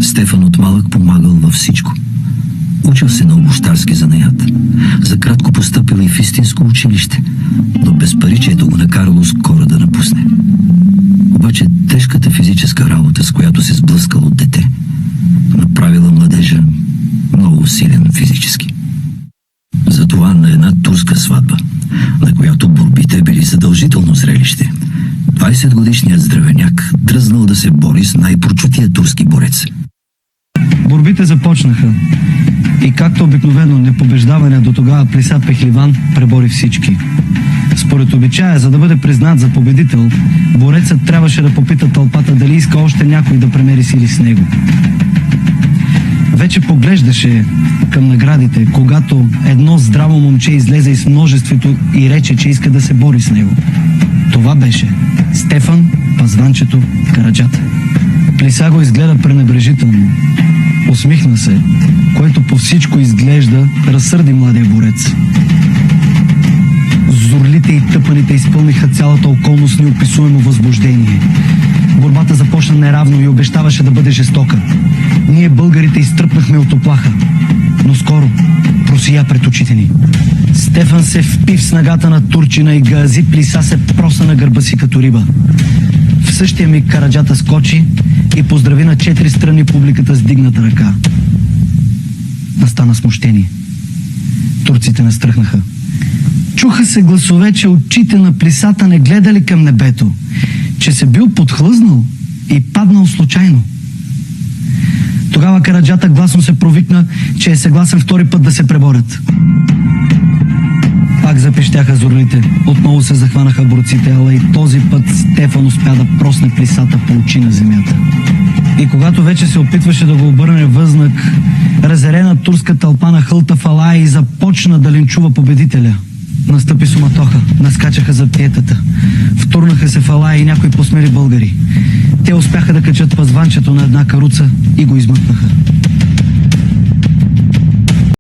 Стефан от малък помагал във всичко. Учил се на обущарски занаят. За кратко постъпил и в истинско училище, но безпаричието го накарало скоро да напусне. Обаче тежката физическа работа, с която се сблъскал от дете, направила младежа много силен физически. Затова на една турска сватба, на която борбите били задължително зрелище, 20-годишният здравеняк дръзнал да се бори с най-прочутия турски борец. Борбите започнаха и както обикновено непобеждаване до тогава Плиса Пехливан пребори всички. Според обичая, за да бъде признат за победител, борецът трябваше да попита тълпата дали иска още някой да премери сили с него. Вече поглеждаше към наградите, когато едно здраво момче излезе из множеството и рече, че иска да се бори с него. Това беше Стефан Пазванчето Караджата. Плиса го изгледа пренебрежително. Усмихна се, който по всичко изглежда разсърди младия борец. Зорлите и тъпаните изпълниха цялата околност с неописуемо възбуждение. Борбата започна неравно и обещаваше да бъде жестока. Ние, българите, изтръпнахме от оплаха, но скоро просия пред очите ни. Стефан се впи в снагата на турчина и Гази Плиса се проса на гърба си като риба. В същия миг Караджата скочи и поздрави на 4 страни публиката с дигната ръка. Настана смущение. Турците настръхнаха. Чуха се гласове, че очите на Плисата не гледали към небето, че се бил подхлъзнал и паднал случайно. Тогава Караджата гласно се провикна, че е съгласен втори път да се преборят. Пак запищяха зорлите. Отново се захванаха борците, ала и този път Стефан успя да просне Плисата по очи на земята. И когато вече се опитваше да го обърне възнак, разярена турска тълпа нахълта в алая и започна да линчува победителя. Настъпи суматоха, наскачаха за тиетата. Втурнаха се в алая и някои посмели българи. Те успяха да качат Пазванчето на една каруца и го измъкнаха.